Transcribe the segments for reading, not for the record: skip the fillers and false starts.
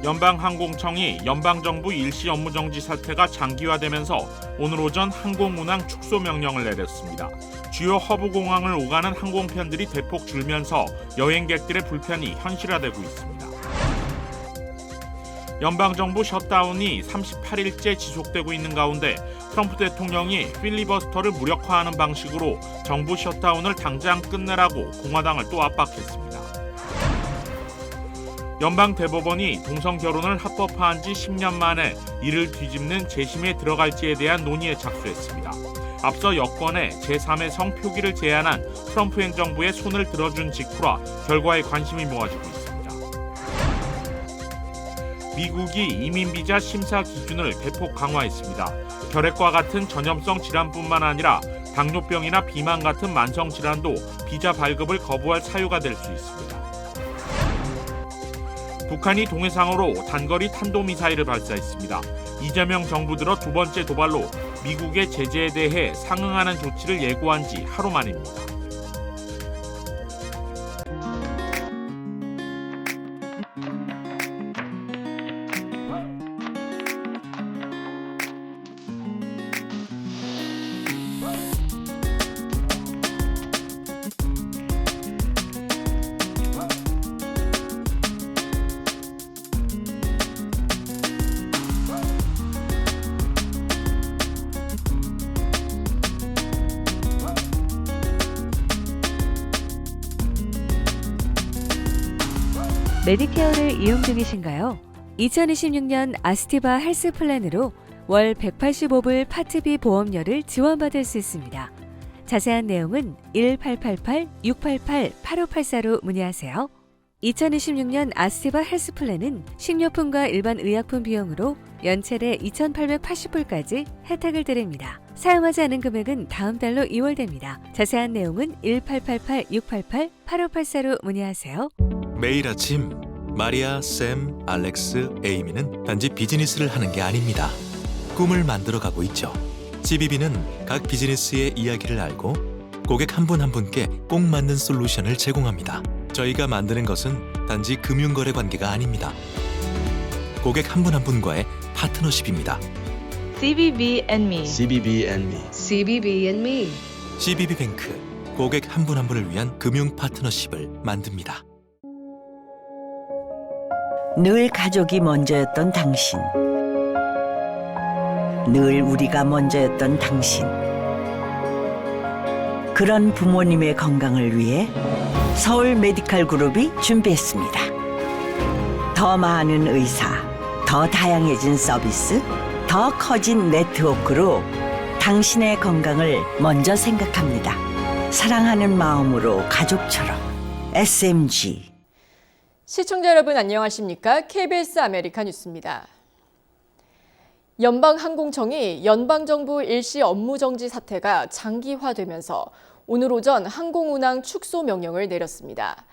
연방항공청이 연방정부 일시 업무정지 사태가 장기화되면서 오늘 오전 항공운항 축소 명령을 내렸습니다. 주요 허브공항을 오가는 항공편들이 대폭 줄면서 여행객들의 불편이 현실화되고 있습니다. 연방정부 셧다운이 38일째 지속되고 있는 가운데 트럼프 대통령이 필리버스터를 무력화하는 방식으로 정부 셧다운을 당장 끝내라고 공화당을 또 압박했습니다. 연방대법원이 동성결혼을 합법화한 지 10년 만에 이를 뒤집는 재심에 들어갈지에 대한 논의에 착수했습니다. 앞서 여권에 제3의 성표기를 제안한 트럼프 행정부의 손을 들어준 직후라 결과에 관심이 모아지고 있습니다. 미국이 이민비자 심사 기준을 대폭 강화했습니다. 결핵과 같은 전염성 질환뿐만 아니라 당뇨병이나 비만 같은 만성 질환도 비자 발급을 거부할 사유가 될 수 있습니다. 북한이 동해상으로 단거리 탄도미사일을 발사했습니다. 이재명 정부 들어 두 번째 도발로 미국의 제재에 대해 상응하는 조치를 예고한 지 하루 만입니다. 메디케어를 이용 중이신가요? 2026년 아스티바 헬스 플랜으로 월 185불 파트비 보험료를 지원받을 수 있습니다. 자세한 내용은 1888-688-8584로 문의하세요. 2026년 아스티바 헬스 플랜은 식료품과 일반 의약품 비용으로 연체대 2,880불까지 혜택을 드립니다. 사용하지 않은 금액은 다음 달로 2월됩니다. 자세한 내용은 1888-688-8584로 문의하세요. 매일 아침 마리아, 샘, 알렉스, 에이미는 단지 비즈니스를 하는 게 아닙니다. 꿈을 만들어가고 있죠. CBB는 각 비즈니스의 이야기를 알고 고객 한 분 한 분께 꼭 맞는 솔루션을 제공합니다. 저희가 만드는 것은 단지 금융거래 관계가 아닙니다. 고객 한 분 한 분과의 파트너십입니다. CBB and me. CBB and me. CBB and me. CBB뱅크, 고객 한 분 한 분을 위한 금융 파트너십을 만듭니다. 늘 가족이 먼저였던 당신. 늘 우리가 먼저였던 당신. 그런 부모님의 건강을 위해 서울 메디칼 그룹이 준비했습니다. 더 많은 의사, 더 다양해진 서비스, 더 커진 네트워크로 당신의 건강을 먼저 생각합니다. 사랑하는 마음으로 가족처럼 SMG. 시청자 여러분 안녕하십니까? KBS 아메리카 뉴스입니다. 연방항공청이 연방정부 일시 업무정지 사태가 장기화되면서 오늘 오전 항공운항 축소 명령을 내렸습니다.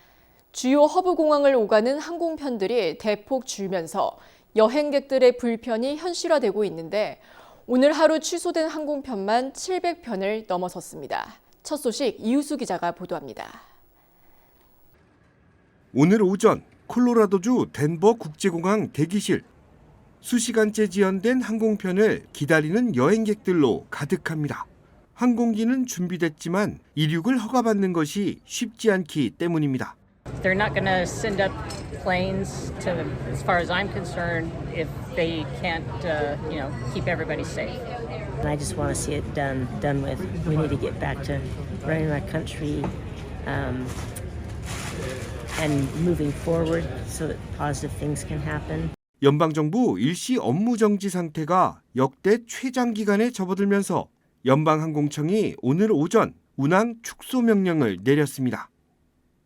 주요 허브공항을 오가는 항공편들이 대폭 줄면서 여행객들의 불편이 현실화되고 있는데 오늘 하루 취소된 항공편만 700편을 넘어섰습니다. 첫 소식 이우수 기자가 보도합니다. 오늘 오전 콜로라도주 덴버 국제공항 대기실. 수시간째 지연된 항공편을 기다리는 여행객들로 가득합니다. 항공기는 준비됐지만 이륙을 허가받는 것이 쉽지 않기 때문입니다. They're not going to send up planes to, as far as I'm concerned, if they can't, keep everybody safe. I just want to see it done with. We need to get back to running our country and moving forward so that positive things can happen. 연방정부 일시 업무정지 상태가 역대 최장기간에 접어들면서 연방항공청이 오늘 오전 운항 축소 명령을 내렸습니다.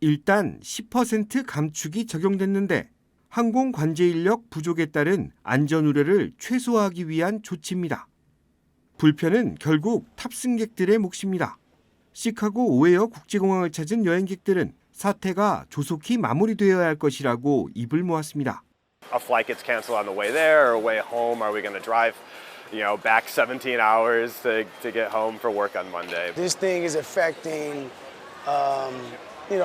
일단 10% 감축이 적용됐는데 항공 관제 인력 부족에 따른 안전 우려를 최소화하기 위한 조치입니다. 불편은 결국 탑승객들의 몫입니다. 시카고 오헤어 국제공항을 찾은 여행객들은 사태가 조속히 마무리되어야 할 것이라고 입을 모았습니다. A flight gets canceled on the way there or way home. Are we going to drive, back 17 hours to get home for work on Monday? This thing is affecting,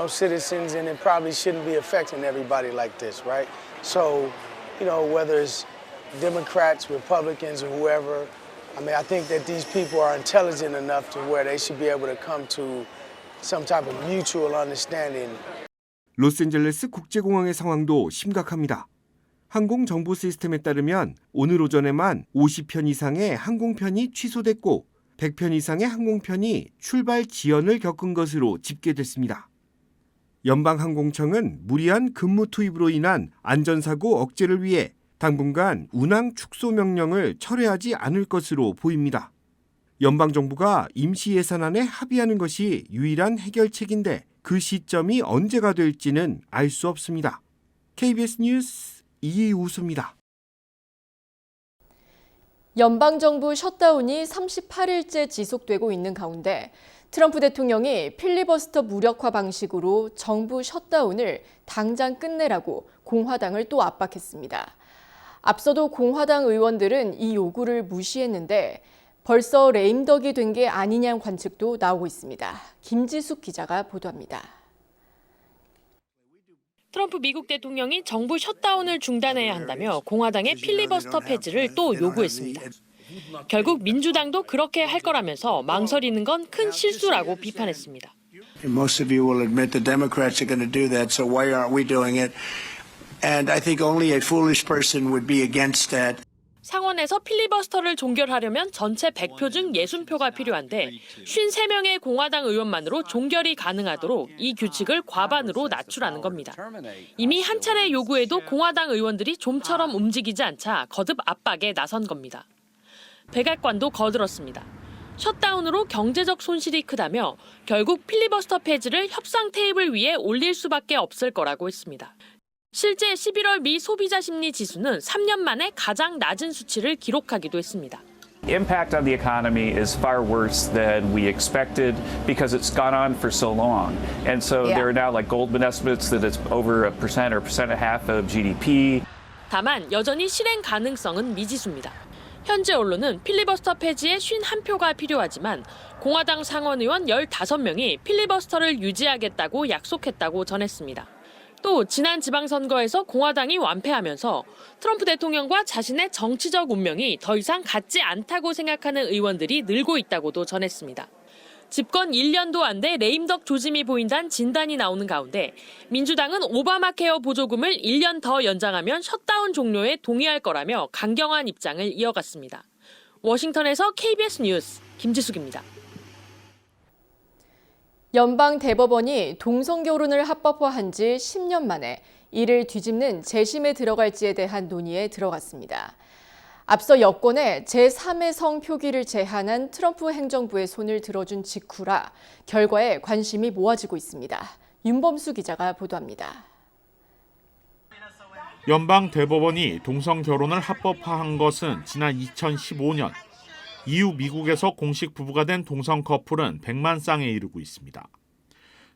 citizens, and it probably shouldn't be affecting everybody like this, right? So you know, whether it's Democrats, Republicans, or whoever. I mean, I think that these people are intelligent enough to where they should be able to come to some type of mutual understanding. 로스앤젤레스 국제공항의 상황도 심각합니다. 항공 정보 시스템에 따르면 오늘 오전에만 50편 이상의 항공편이 취소됐고 100편 이상의 항공편이 출발 지연을 겪은 것으로 집계됐습니다. 연방항공청은 무리한 근무 투입으로 인한 안전사고 억제를 위해 당분간 운항 축소 명령을 철회하지 않을 것으로 보입니다. 연방정부가 임시 예산안에 합의하는 것이 유일한 해결책인데 그 시점이 언제가 될지는 알 수 없습니다. KBS 뉴스 이우수입니다. 연방정부 셧다운이 38일째 지속되고 있는 가운데 트럼프 대통령이 필리버스터 무력화 방식으로 정부 셧다운을 당장 끝내라고 공화당을 또 압박했습니다. 앞서도 공화당 의원들은 이 요구를 무시했는데 벌써 레임덕이 된 게 아니냐는 관측도 나오고 있습니다. 김지숙 기자가 보도합니다. 트럼프 미국 대통령이 정부 셧다운을 중단해야 한다며 공화당의 필리버스터 폐지를 또 요구했습니다. 결국 민주당도 그렇게 할 거라면서 망설이는 건 큰 실수라고 비판했습니다. Most of you will admit the Democrats are going to do that, so why aren't we doing it? And I think only a foolish person would be against that. 상원에서 필리버스터를 종결하려면 전체 100표 중 60표가 필요한데 53명의 공화당 의원만으로 종결이 가능하도록 이 규칙을 과반으로 낮추라는 겁니다. 이미 한 차례 요구에도 공화당 의원들이 좀처럼 움직이지 않자 거듭 압박에 나선 겁니다. 백악관도 거들었습니다. 셧다운으로 경제적 손실이 크다며 결국 필리버스터 폐지를 협상 테이블 위에 올릴 수밖에 없을 거라고 했습니다. 실제 11월 미 소비자 심리 지수는 3년 만에 가장 낮은 수치를 기록하기도 했습니다. The impact on the economy is far worse than we expected because it's gone on for so long. And so there are now like Goldman estimates that it's over 1% or 1.5% of GDP. 다만 여전히 실행 가능성은 미지수입니다. 현재 언론은 필리버스터 폐지에 51표가 필요하지만 공화당 상원의원 15명이 필리버스터를 유지하겠다고 약속했다고 전했습니다. 또 지난 지방선거에서 공화당이 완패하면서 트럼프 대통령과 자신의 정치적 운명이 더 이상 같지 않다고 생각하는 의원들이 늘고 있다고도 전했습니다. 집권 1년도 안 돼 레임덕 조짐이 보인다는 진단이 나오는 가운데 민주당은 오바마 케어 보조금을 1년 더 연장하면 셧다운 종료에 동의할 거라며 강경한 입장을 이어갔습니다. 워싱턴에서 KBS 뉴스 김지숙입니다. 연방 대법원이 동성결혼을 합법화한 지 10년 만에 이를 뒤집는 재심에 들어갈지에 대한 논의에 들어갔습니다. 앞서 여권에 제3의 성 표기를 제한한 트럼프 행정부의 손을 들어준 직후라 결과에 관심이 모아지고 있습니다. 윤범수 기자가 보도합니다. 연방 대법원이 동성 결혼을 합법화한 것은 지난 2015년. 이후 미국에서 공식 부부가 된 동성 커플은 100만 쌍에 이르고 있습니다.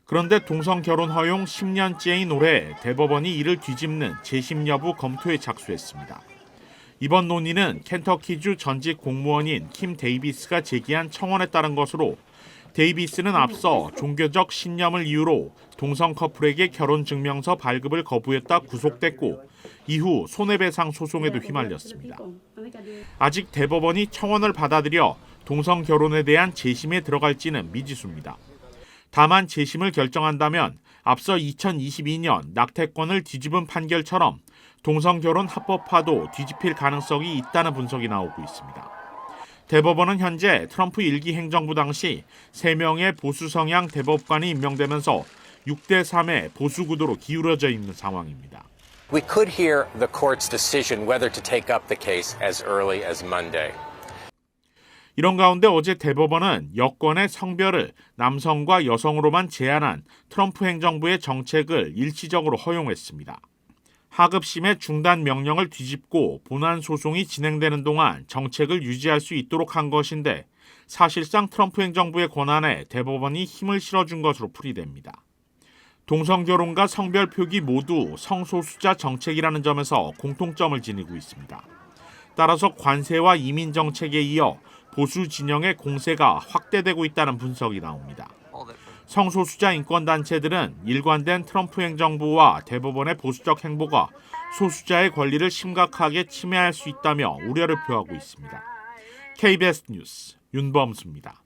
그런데 동성 결혼 허용 10년째인 올해 대법원이 이를 뒤집는 재심 여부 검토에 착수했습니다. 이번 논의는 켄터키주 전직 공무원인 킴 데이비스가 제기한 청원에 따른 것으로 데이비스는 앞서 종교적 신념을 이유로 동성 커플에게 결혼증명서 발급을 거부했다 구속됐고 이후 손해배상 소송에도 휘말렸습니다. 아직 대법원이 청원을 받아들여 동성 결혼에 대한 재심에 들어갈지는 미지수입니다. 다만 재심을 결정한다면 앞서 2022년 낙태권을 뒤집은 판결처럼 동성 결혼 합법화도 뒤집힐 가능성이 있다는 분석이 나오고 있습니다. 대법원은 현재 트럼프 1기 행정부 당시 3명의 보수 성향 대법관이 임명되면서 6대3의 보수 구도로 기울어져 있는 상황입니다. We could hear the court's decision whether to take up the case as early as Monday. 이런 가운데 어제 대법원은 여권의 성별을 남성과 여성으로만 제한한 트럼프 행정부의 정책을 일시적으로 허용했습니다. 하급심의 중단 명령을 뒤집고 본안 소송이 진행되는 동안 정책을 유지할 수 있도록 한 것인데 사실상 트럼프 행정부의 권한에 대법원이 힘을 실어준 것으로 풀이됩니다. 동성결혼과 성별 표기 모두 성소수자 정책이라는 점에서 공통점을 지니고 있습니다. 따라서 관세와 이민 정책에 이어 보수 진영의 공세가 확대되고 있다는 분석이 나옵니다. 성소수자 인권단체들은 일관된 트럼프 행정부와 대법원의 보수적 행보가 소수자의 권리를 심각하게 침해할 수 있다며 우려를 표하고 있습니다. KBS 뉴스 윤범수입니다.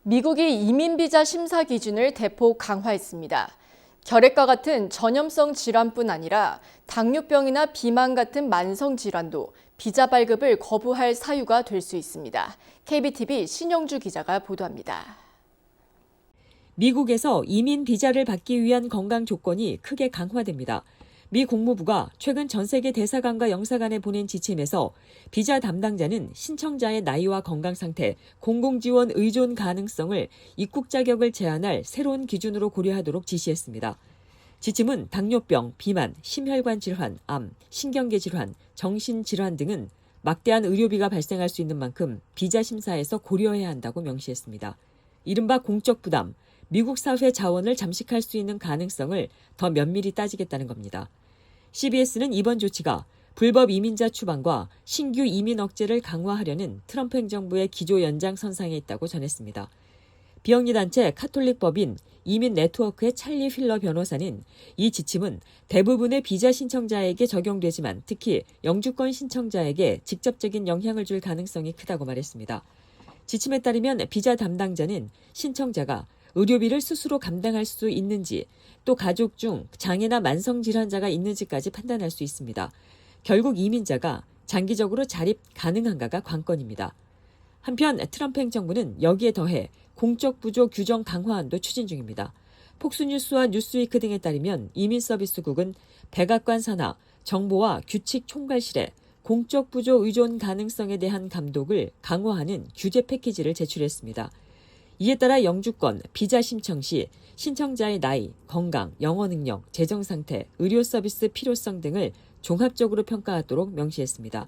미국이 이민비자 심사 기준을 대폭 강화했습니다. 결핵과 같은 전염성 질환뿐 아니라 당뇨병이나 비만 같은 만성 질환도 비자 발급을 거부할 사유가 될 수 있습니다. KBTV 신영주 기자가 보도합니다. 미국에서 이민 비자를 받기 위한 건강 조건이 크게 강화됩니다. 미 국무부가 최근 전 세계 대사관과 영사관에 보낸 지침에서 비자 담당자는 신청자의 나이와 건강 상태, 공공지원 의존 가능성을 입국 자격을 제한할 새로운 기준으로 고려하도록 지시했습니다. 지침은 당뇨병, 비만, 심혈관 질환, 암, 신경계 질환, 정신질환 등은 막대한 의료비가 발생할 수 있는 만큼 비자 심사에서 고려해야 한다고 명시했습니다. 이른바 공적 부담, 미국 사회 자원을 잠식할 수 있는 가능성을 더 면밀히 따지겠다는 겁니다. CBS는 이번 조치가 불법 이민자 추방과 신규 이민 억제를 강화하려는 트럼프 행정부의 기조 연장선상에 있다고 전했습니다. 비영리 단체 카톨릭 법인 이민 네트워크의 찰리 휠러 변호사는 이 지침은 대부분의 비자 신청자에게 적용되지만 특히 영주권 신청자에게 직접적인 영향을 줄 가능성이 크다고 말했습니다. 지침에 따르면 비자 담당자는 신청자가 의료비를 스스로 감당할 수 있는지 또 가족 중 장애나 만성질환자가 있는지까지 판단할 수 있습니다. 결국 이민자가 장기적으로 자립 가능한가가 관건입니다. 한편 트럼프 행정부는 여기에 더해 공적 부조 규정 강화안도 추진 중입니다. 폭스뉴스와 뉴스위크 등에 따르면 이민서비스국은 백악관 산하 정보와 규칙 총괄실에 공적 부조 의존 가능성에 대한 감독을 강화하는 규제 패키지를 제출했습니다. 이에 따라 영주권, 비자 신청 시 신청자의 나이, 건강, 영어 능력, 재정 상태, 의료 서비스 필요성 등을 종합적으로 평가하도록 명시했습니다.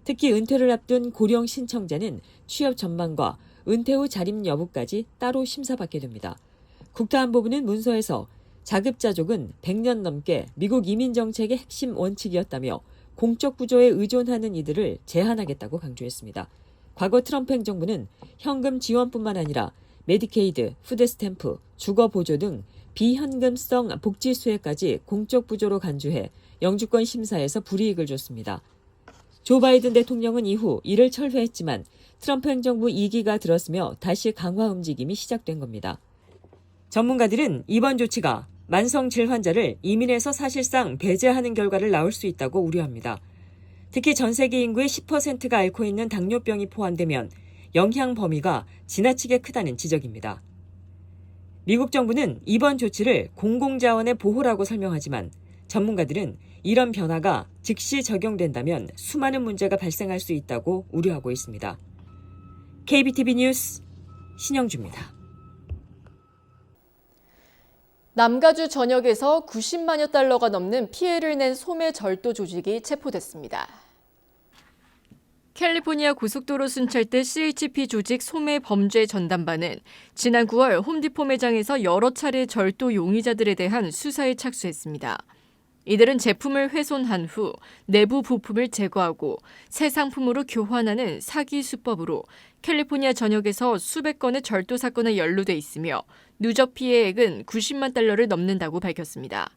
특히 은퇴를 앞둔 고령 신청자는 취업 전망과 은퇴 후 자립 여부까지 따로 심사받게 됩니다. 국토안보부는 문서에서 자급자족은 100년 넘게 미국 이민 정책의 핵심 원칙이었다며 공적 구조에 의존하는 이들을 제한하겠다고 강조했습니다. 과거 트럼프 행정부는 현금 지원뿐만 아니라 메디케이드, 푸드스탬프, 주거보조 등 비현금성 복지 수혜까지 공적 부조로 간주해 영주권 심사에서 불이익을 줬습니다. 조 바이든 대통령은 이후 이를 철회했지만 트럼프 행정부 2기가 들었으며 다시 강화 움직임이 시작된 겁니다. 전문가들은 이번 조치가 만성 질환자를 이민에서 사실상 배제하는 결과를 낳을 수 있다고 우려합니다. 특히 전 세계 인구의 10%가 앓고 있는 당뇨병이 포함되면 영향 범위가 지나치게 크다는 지적입니다. 미국 정부는 이번 조치를 공공자원의 보호라고 설명하지만 전문가들은 이런 변화가 즉시 적용된다면 수많은 문제가 발생할 수 있다고 우려하고 있습니다. KBTV 뉴스 신영주입니다. 남가주 전역에서 90만여 달러가 넘는 피해를 낸 소매 절도 조직이 체포됐습니다. 캘리포니아 고속도로 순찰대 CHP 조직 소매 범죄 전담반은 지난 9월 홈디포 매장에서 여러 차례 절도 용의자들에 대한 수사에 착수했습니다. 이들은 제품을 훼손한 후 내부 부품을 제거하고 새 상품으로 교환하는 사기 수법으로 캘리포니아 전역에서 수백 건의 절도 사건에 연루돼 있으며 누적 피해액은 90만 달러를 넘는다고 밝혔습니다.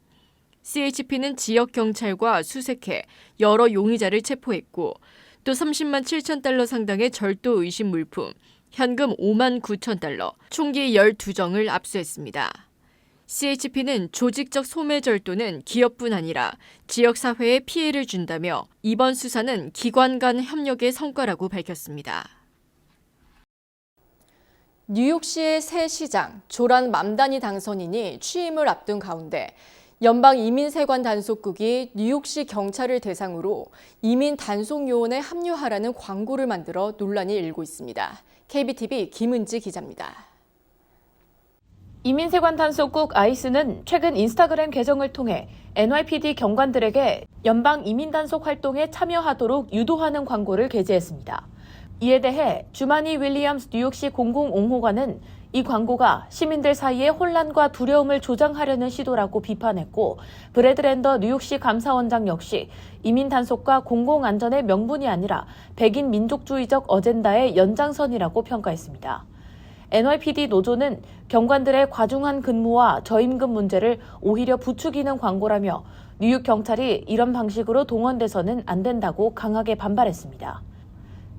CHP는 지역 경찰과 수색해 여러 용의자를 체포했고 또 30만 7천 달러 상당의 절도 의심 물품, 현금 5만 9천 달러, 총기 12정을 압수했습니다. CHP는 조직적 소매 절도는 기업뿐 아니라 지역사회에 피해를 준다며 이번 수사는 기관 간 협력의 성과라고 밝혔습니다. 뉴욕시의 새 시장 조란 맘다니 당선인이 취임을 앞둔 가운데 연방이민세관 단속국이 뉴욕시 경찰을 대상으로 이민 단속 요원에 합류하라는 광고를 만들어 논란이 일고 있습니다. KBTV 김은지 기자입니다. 이민세관 단속국 아이스는 최근 인스타그램 계정을 통해 NYPD 경관들에게 연방 이민 단속 활동에 참여하도록 유도하는 광고를 게재했습니다. 이에 대해 주마니 윌리엄스 뉴욕시 공공옹호관은 이 광고가 시민들 사이에 혼란과 두려움을 조장하려는 시도라고 비판했고, 브래드 랜더 뉴욕시 감사원장 역시 이민 단속과 공공안전의 명분이 아니라 백인 민족주의적 어젠다의 연장선이라고 평가했습니다. NYPD 노조는 경관들의 과중한 근무와 저임금 문제를 오히려 부추기는 광고라며 뉴욕 경찰이 이런 방식으로 동원돼서는 안 된다고 강하게 반발했습니다.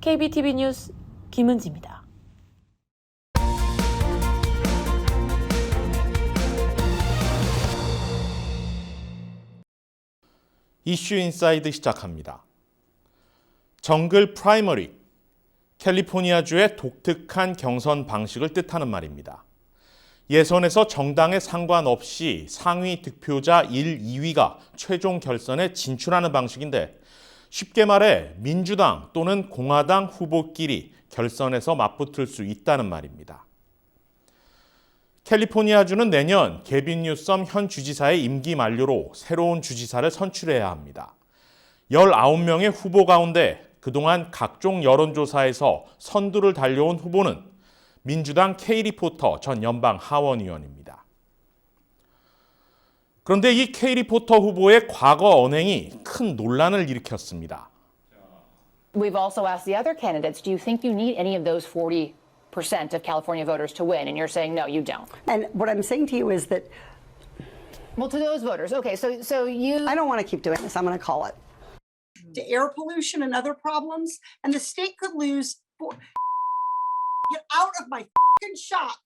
KBTV 뉴스 김은지입니다. 이슈 인사이드 시작합니다. 정글 프라이머리, 캘리포니아주의 독특한 경선 방식을 뜻하는 말입니다. 예선에서 정당에 상관없이 상위 득표자 1, 2위가 최종 결선에 진출하는 방식인데 쉽게 말해 민주당 또는 공화당 후보끼리 결선에서 맞붙을 수 있다는 말입니다. 캘리포니아주는 내년 게빈 뉴섬 현 주지사의 임기 만료로 새로운 주지사를 선출해야 합니다. 19명의 후보 가운데 그동안 각종 여론조사에서 선두를 달려온 후보는 민주당 케이리 포터 전 연방 하원의원입니다. 그런데 이 케이리 포터 후보의 과거 언행이 큰 논란을 일으켰습니다. We've also asked the other candidates, do you think you need any of those 40% of California voters to win? And you're saying, no, you don't. And what I'm saying to you is that... Well, to those voters, okay, so you... I don't want to keep doing this. I'm going to call it. To air pollution and other problems, and the state could lose... Get out of my f***ing shot!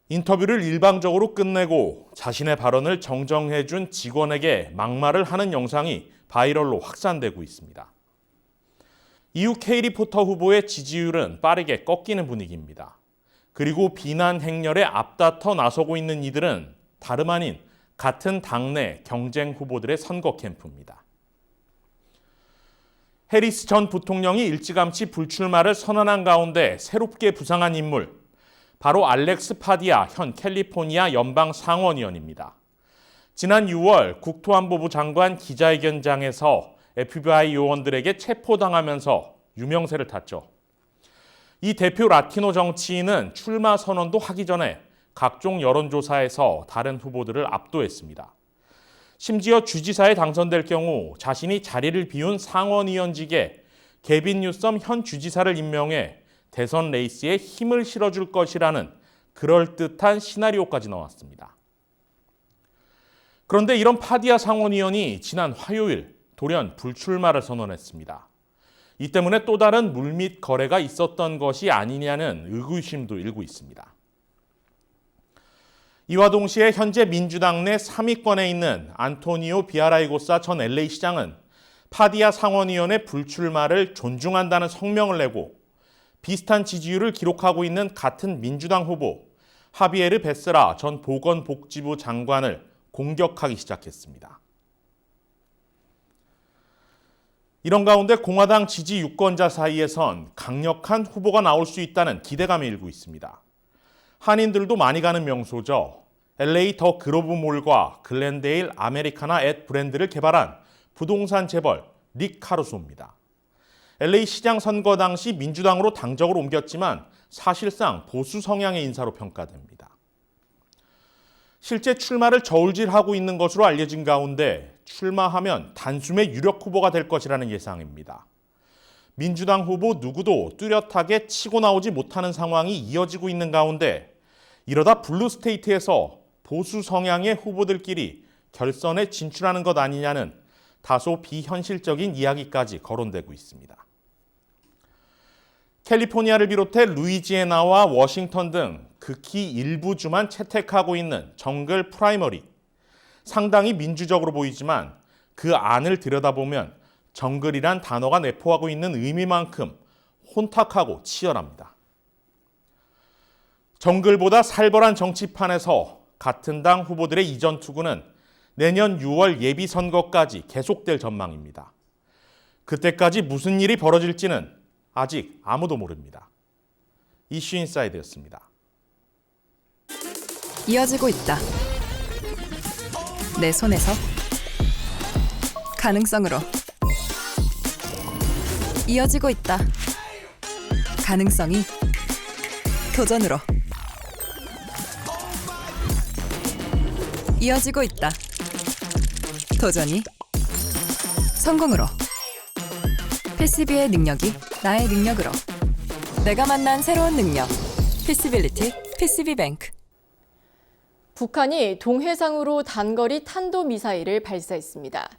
인터뷰를 일방적으로 끝내고 자신의 발언을 정정해준 직원에게 막말을 하는 영상이 바이럴로 확산되고 있습니다. 이후 케이리 포터 후보의 지지율은 빠르게 꺾이는 분위기입니다. 그리고 비난 행렬에 앞다퉈 나서고 있는 이들은 다름 아닌 같은 당내 경쟁 후보들의 선거 캠프입니다. 해리스 전 부통령이 일찌감치 불출마를 선언한 가운데 새롭게 부상한 인물, 바로 알렉스 파디아 현 캘리포니아 연방 상원의원입니다. 지난 6월 국토안보부 장관 기자회견장에서 FBI 요원들에게 체포당하면서 유명세를 탔죠. 이 대표 라티노 정치인은 출마 선언도 하기 전에 각종 여론조사에서 다른 후보들을 압도했습니다. 심지어 주지사에 당선될 경우 자신이 자리를 비운 상원의원직에 게빈 뉴섬 현 주지사를 임명해 대선 레이스에 힘을 실어줄 것이라는 그럴듯한 시나리오까지 나왔습니다. 그런데 이런 파디아 상원의원이 지난 화요일 돌연 불출마를 선언했습니다. 이 때문에 또 다른 물밑 거래가 있었던 것이 아니냐는 의구심도 일고 있습니다. 이와 동시에 현재 민주당 내 3위권에 있는 안토니오 비아라이고사 전 LA 시장은 파디아 상원의원의 불출마를 존중한다는 성명을 내고 비슷한 지지율을 기록하고 있는 같은 민주당 후보 하비에르 베세라 전 보건복지부 장관을 공격하기 시작했습니다. 이런 가운데 공화당 지지 유권자 사이에선 강력한 후보가 나올 수 있다는 기대감이 일고 있습니다. 한인들도 많이 가는 명소죠. LA 더 그로브몰과 글렌데일 아메리카나 앳 브랜드를 개발한 부동산 재벌 릭 카루소입니다. LA 시장 선거 당시 민주당으로 당적을 옮겼지만 사실상 보수 성향의 인사로 평가됩니다. 실제 출마를 저울질하고 있는 것으로 알려진 가운데 출마하면 단숨에 유력 후보가 될 것이라는 예상입니다. 민주당 후보 누구도 뚜렷하게 치고 나오지 못하는 상황이 이어지고 있는 가운데 이러다 블루스테이트에서 보수 성향의 후보들끼리 결선에 진출하는 것 아니냐는 다소 비현실적인 이야기까지 거론되고 있습니다. 캘리포니아를 비롯해 루이지애나와 워싱턴 등 극히 일부 주만 채택하고 있는 정글 프라이머리. 상당히 민주적으로 보이지만 그 안을 들여다보면 정글이란 단어가 내포하고 있는 의미만큼 혼탁하고 치열합니다. 정글보다 살벌한 정치판에서 같은 당 후보들의 이전 투구는 내년 6월 예비선거까지 계속될 전망입니다. 그때까지 무슨 일이 벌어질지는 아직 아무도 모릅니다. 이슈 인사이드였습니다. 이어지고 있다. 내 손에서 가능성으로 이어지고 있다. 가능성이 도전으로 이어지고 있다. 도전이 성공으로. 패시비의 능력이 나의 능력으로. 내가 만난 새로운 능력. 피시빌리티 PCB뱅크. 북한이 동해상으로 단거리 탄도미사일을 발사했습니다.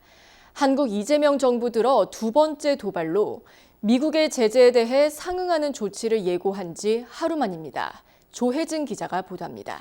한국 이재명 정부 들어 두 번째 도발로 미국의 제재에 대해 상응하는 조치를 예고한 지 하루 만입니다. 조혜진 기자가 보도합니다.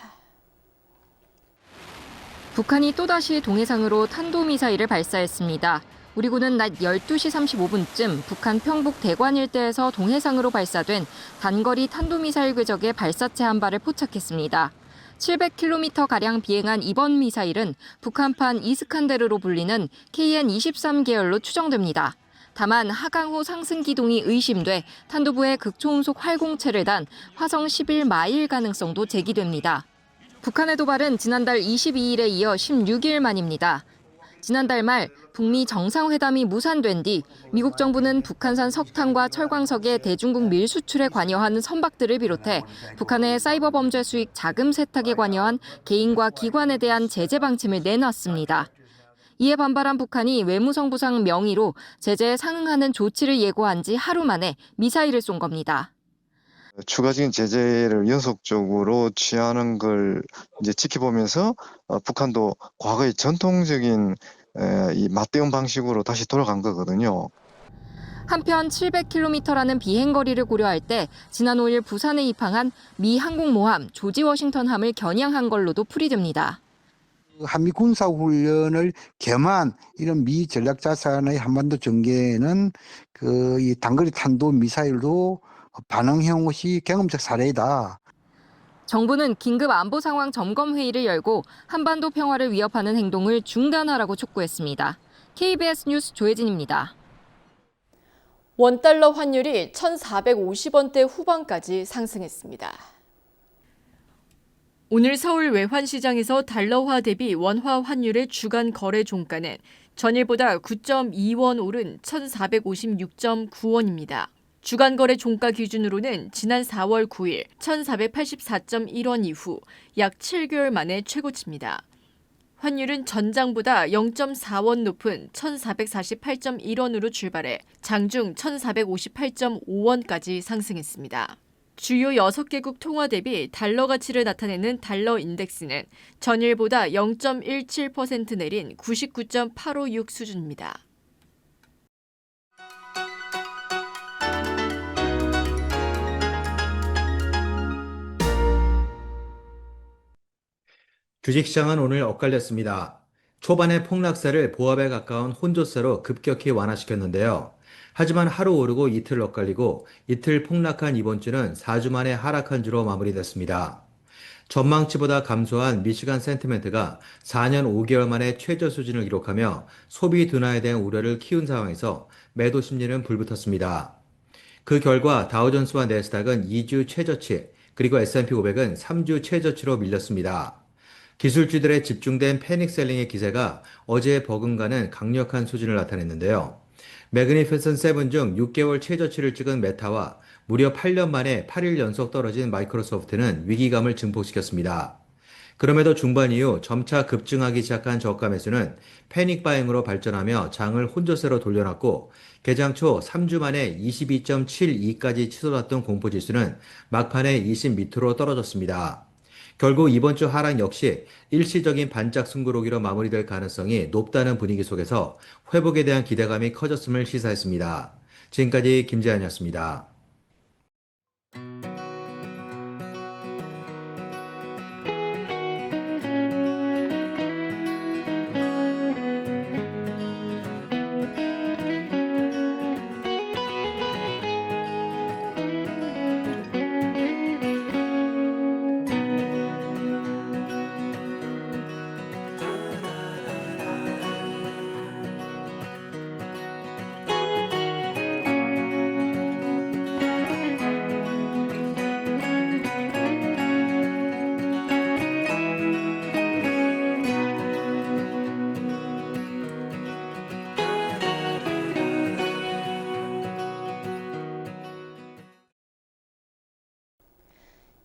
북한이 또다시 동해상으로 탄도미사일을 발사했습니다. 우리 군은 낮 12시 35분쯤 북한 평북 대관 일대에서 동해상으로 발사된 단거리 탄도미사일 궤적의 발사체 한 발을 포착했습니다. 700km가량 비행한 이번 미사일은 북한판 이스칸데르로 불리는 KN-23 계열로 추정됩니다. 다만 하강호 상승 기동이 의심돼 탄도부에 극초음속 활공체를 단 화성 11 마일 가능성도 제기됩니다. 북한의 도발은 지난달 22일에 이어 16일 만입니다. 지난달 말 북미 정상회담이 무산된 뒤 미국 정부는 북한산 석탄과 철광석의 대중국 밀수출에 관여한 선박들을 비롯해 북한의 사이버 범죄 수익 자금 세탁에 관여한 개인과 기관에 대한 제재 방침을 내놨습니다. 이에 반발한 북한이 외무성부상 명의로 제재에 상응하는 조치를 예고한 지 하루 만에 미사일을 쏜 겁니다. 추가적인 제재를 연속적으로 취하는 걸 이제 지켜보면서 북한도 과거의 전통적인 이 맞대응 방식으로 다시 돌아간 거거든요. 한편 700km라는 비행거리를 고려할 때 지난 5일 부산에 입항한 미 항공모함 조지 워싱턴함을 겨냥한 걸로도 풀이됩니다. 한미 군사훈련을 겸한 이런 미 전략자산의 한반도 전개는 이 단거리 탄도 미사일도 반응해온 것이 경험적 사례이다. 정부는 긴급 안보 상황 점검 회의를 열고 한반도 평화를 위협하는 행동을 중단하라고 촉구했습니다. KBS 뉴스 조혜진입니다. 원달러 환율이 1,450원대 후반까지 상승했습니다. 오늘 서울 외환시장에서 달러화 대비 원화 환율의 주간 거래 종가는 전일보다 9.2원 오른 1,456.9원입니다. 주간 거래 종가 기준으로는 지난 4월 9일 1,484.1원 이후 약 7개월 만에 최고치입니다. 환율은 전장보다 0.4원 높은 1,448.1원으로 출발해 장중 1,458.5원까지 상승했습니다. 주요 6개국 통화 대비 달러 가치를 나타내는 달러 인덱스는 전일보다 0.17% 내린 99.856 수준입니다. 주식시장은 오늘 엇갈렸습니다. 초반에 폭락세를 보합에 가까운 혼조세로 급격히 완화시켰는데요. 하지만 하루 오르고 이틀 엇갈리고 이틀 폭락한 이번 주는 4주 만에 하락한 주로 마무리됐습니다. 전망치보다 감소한 미시간 센티멘트가 4년 5개월 만에 최저 수준을 기록하며 소비 둔화에 대한 우려를 키운 상황에서 매도 심리는 불붙었습니다. 그 결과 다우존스와 내스닥은 2주 최저치, 그리고 S&P 500은 3주 최저치로 밀렸습니다. 기술주들의 집중된 패닉셀링의 기세가 어제 버금가는 강력한 수준을 나타냈는데요. 매그니피센트 7 중 6개월 최저치를 찍은 메타와 무려 8년 만에 8일 연속 떨어진 마이크로소프트는 위기감을 증폭시켰습니다. 그럼에도 중반 이후 점차 급증하기 시작한 저가 매수는 패닉 바잉으로 발전하며 장을 혼조세로 돌려놨고 개장 초 3주 만에 22.72까지 치솟았던 공포지수는 막판에 20 밑으로 떨어졌습니다. 결국 이번 주 하락 역시 일시적인 반짝 숨고르기로 마무리될 가능성이 높다는 분위기 속에서 회복에 대한 기대감이 커졌음을 시사했습니다. 지금까지 김재한이었습니다.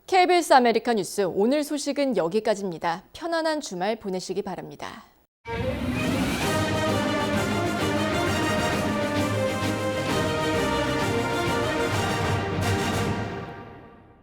KBS 아메리카 뉴스 오늘 소식은 여기까지입니다. 편안한 주말 보내시기 바랍니다.